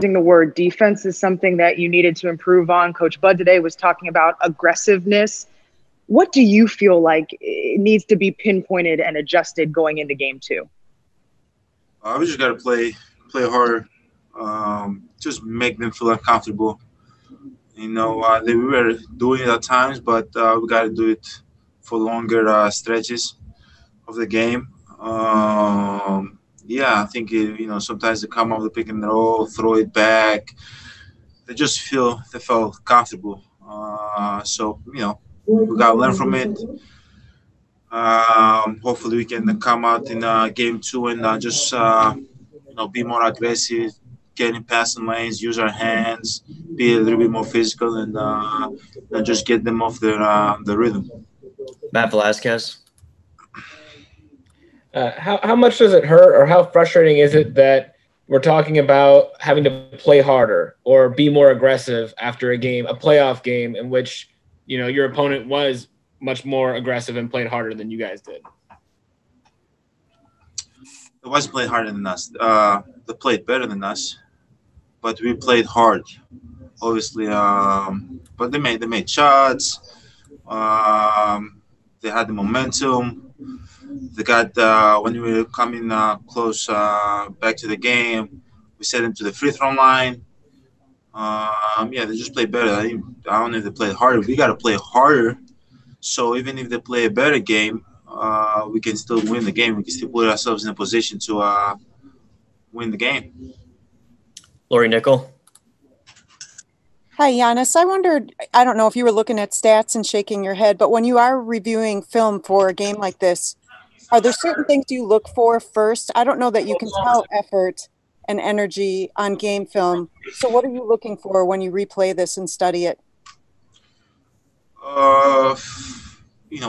using the word defense is something that you needed to improve on. Coach Bud today was talking about aggressiveness. What do you feel like it needs to be pinpointed and adjusted going into game two? We just got to play harder, just make them feel uncomfortable. We were doing it at times, but we got to do it for longer stretches of the game. I think sometimes they come off the pick and roll, throw it back. They felt comfortable. We got to learn from it. Hopefully, we can come out in game two and just be more aggressive, getting past the lanes, use our hands, be a little bit more physical, and just get them off the rhythm. Matt Velasquez. How much does it hurt, or how frustrating is it that we're talking about having to play harder or be more aggressive after a playoff game in which your opponent was much more aggressive and played harder than you guys did? It was played harder than us. They played better than us, but we played hard, obviously. But they made shots. They had the momentum. They got when we were coming close back to the game, we set them to the free throw line. They just played better. I don't know if they played harder. We got to play harder. So even if they play a better game, we can still win the game. We can still put ourselves in a position to win the game. Lori Nickel. Hi, Giannis. I wondered, I don't know if you were looking at stats and shaking your head, but when you are reviewing film for a game like this, are there certain things you look for first? I don't know that you can tell effort and energy on game film. So what are you looking for when you replay this and study it?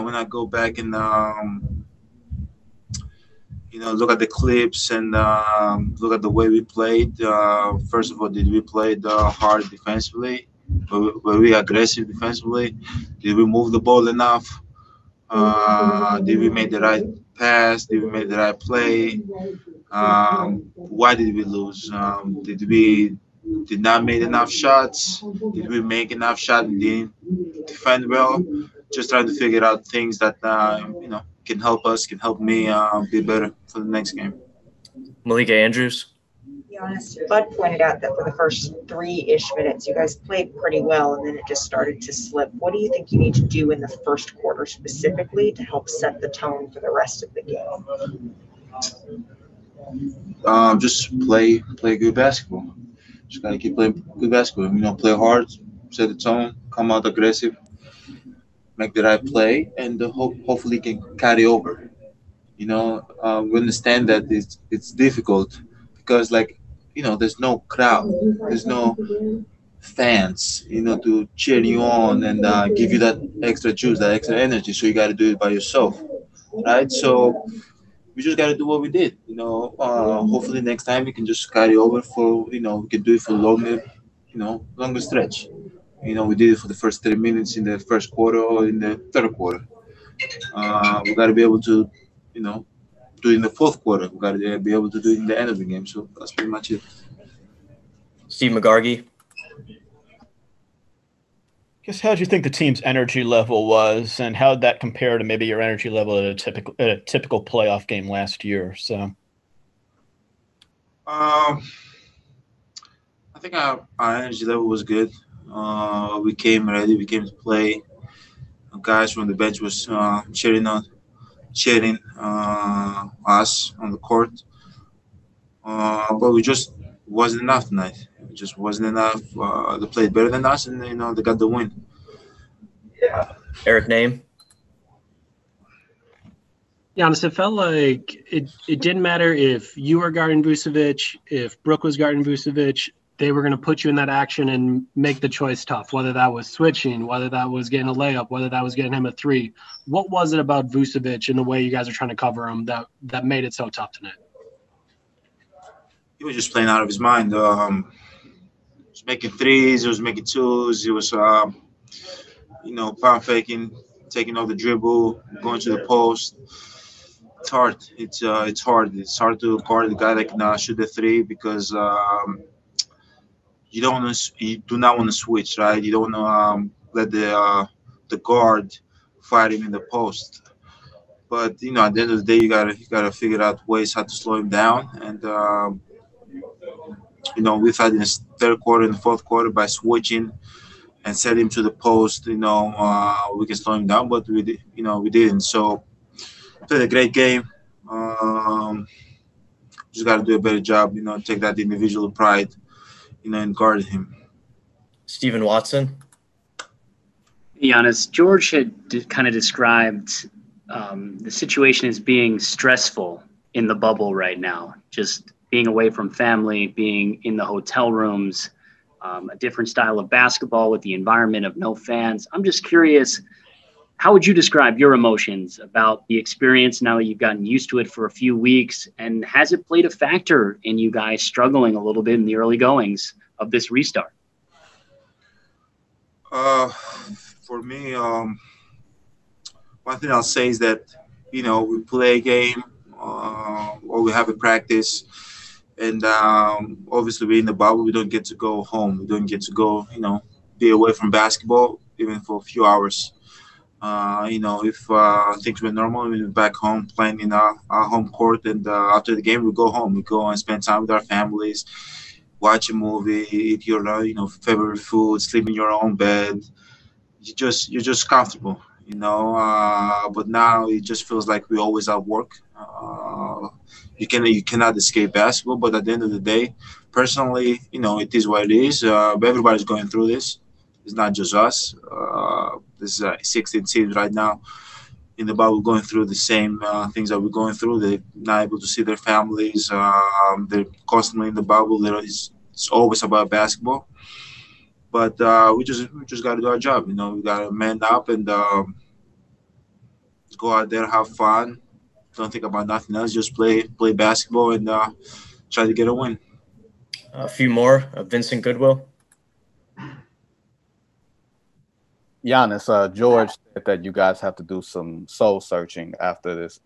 When I go back and look at the clips and look at the way we played. First of all, did we play hard defensively? Were we aggressive defensively? Did we move the ball enough? Did we make the right pass? Did we make the right play? Why did we lose? Did we not make enough shots? Did we make enough shots and didn't defend well? Just trying to figure out things that can help us, can help me be better for the next game. Malika Andrews. Giannis, Bud pointed out that for the first 3-ish minutes, you guys played pretty well, and then it just started to slip. What do you think you need to do in the first quarter specifically to help set the tone for the rest of the game? Just play good basketball. Just gotta keep playing good basketball. Play hard, set the tone, come out aggressive, make the right play, and hopefully can carry over. We understand that it's difficult because, there's no crowd, there's no fans, to cheer you on and give you that extra juice, that extra energy. So you got to do it by yourself, right? So we just got to do what we did. Hopefully next time we can just carry over for, we can do it for longer stretch. We did it for the first 30 minutes in the first quarter or in the third quarter. We got to be able to, do it in the fourth quarter. We got to be able to do it in the end of the game. So that's pretty much it. Steve McGargy. Guess how did you think the team's energy level was, and how did that compare to maybe your energy level at a typical playoff game last year? So, I think our energy level was good. We came ready. We came to play. Guys from the bench was cheering us on the court. But we just wasn't enough tonight. It just wasn't enough. They played better than us, and they got the win. Eric Name. Giannis, it felt like it didn't matter if you were guarding Vucevic, if Brooke was guarding Vucevic. They were going to put you in that action and make the choice tough, whether that was switching, whether that was getting a layup, whether that was getting him a three. What was it about Vucevic and the way you guys are trying to cover him that made it so tough tonight? He was just playing out of his mind. He was making threes. He was making twos. He was, pound faking, taking off the dribble, going to the post. It's hard. It's hard. It's hard to guard the guy that can shoot the three because you do not want to switch, right? You don't want to let the guard fight him in the post. But at the end of the day, you gotta figure out ways how to slow him down. And we thought in the third quarter and the fourth quarter by switching and set him to the post, we can slow him down. But we didn't. So played a great game. Um, just got to do a better job. Take that individual pride, and guard him. Stephen Watson. Giannis, George had kind of described the situation as being stressful in the bubble right now, just being away from family, being in the hotel rooms, a different style of basketball with the environment of no fans. I'm just curious, how would you describe your emotions about the experience now that you've gotten used to it for a few weeks? And has it played a factor in you guys struggling a little bit in the early goings of this restart? For me, one thing I'll say is that, we play a game or we have a practice, and obviously we're in the bubble. We don't get to go home. We don't get to go, be away from basketball even for a few hours. If things were normal, we'd be back home playing in our home court, and after the game, we go home. We go and spend time with our families, watch a movie, eat your favorite food, sleep in your own bed. You're just comfortable, But now it just feels like we always at work. You cannot escape basketball, but at the end of the day, personally, it is what it is. But everybody's going through this. It's not just us. There's 16 teams right now in the bubble going through the same things that we're going through. They're not able to see their families. They're constantly in the bubble. It's always about basketball. But we just got to do our job. We got to man up and go out there, have fun. Don't think about nothing else. Just play basketball and try to get a win. A few more. Vincent Goodwill. Giannis, George said that you guys have to do some soul searching after this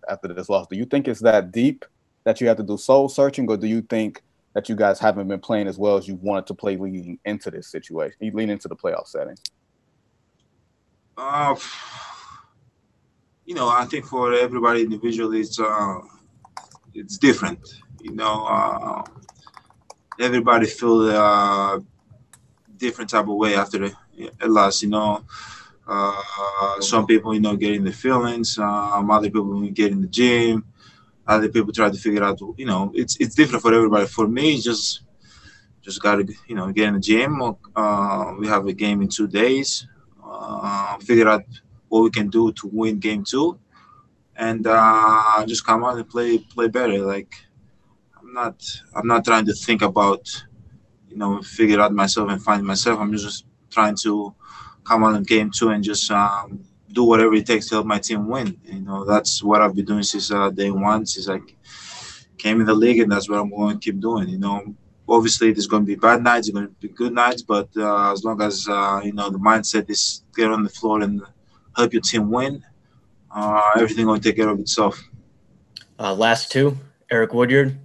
loss. Do you think it's that deep that you have to do soul searching, or do you think that you guys haven't been playing as well as you wanted to play leading into this situation, leading into the playoff setting? I think for everybody individually, it's different. Everybody feel different type of way after a loss. Some people, getting the feelings. Other people get in the gym. Other people try to figure out. It's different for everybody. For me, it's just gotta get in the gym. We have a game in 2 days. Figure out what we can do to win game 2, and just come out and play better. Like I'm not trying to think about figure out myself and find myself. I'm just trying to come out in game 2 and just do whatever it takes to help my team win. That's what I've been doing since day one, since I came in the league, and that's what I'm going to keep doing. Obviously there's going to be bad nights, there's going to be good nights, but as long as the mindset is get on the floor and help your team win, everything will take care of itself. Last two, Eric Woodyard.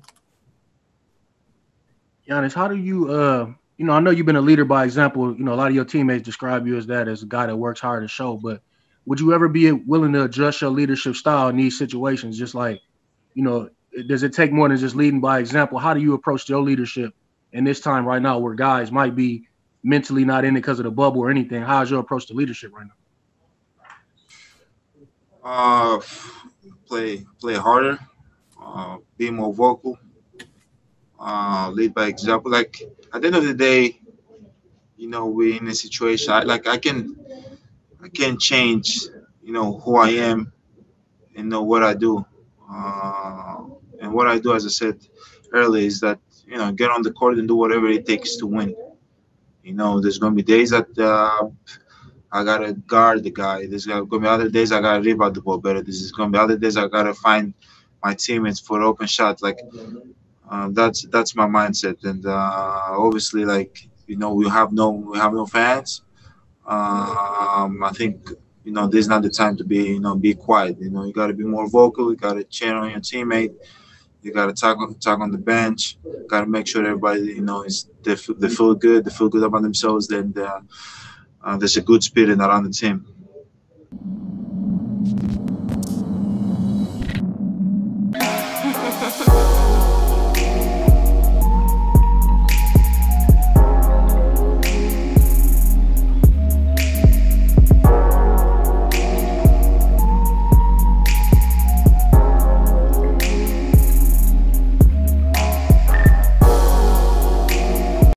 Giannis, how do you, I know you've been a leader by example. A lot of your teammates describe you as that, as a guy that works hard to show. But would you ever be willing to adjust your leadership style in these situations? Just like, does it take more than just leading by example? How do you approach your leadership in this time right now where guys might be mentally not in it because of the bubble or anything? How's your approach to leadership right now? Play harder, be more vocal. Lead by example. Like at the end of the day, we're in a situation. I can't change, who I am and what I do. And what I do, as I said earlier, is that get on the court and do whatever it takes to win. There's gonna be days that I gotta guard the guy. There's gonna be other days I gotta rebound the ball better. There's gonna be other days I gotta find my teammates for open shots. Like. That's my mindset, and obviously, we have no fans. I think this is not the time to be be quiet. You got to be more vocal. You got to cheer on your teammate. You got to talk on the bench. Got to make sure everybody, they feel good. They feel good about themselves. Then there's a good spirit around the team.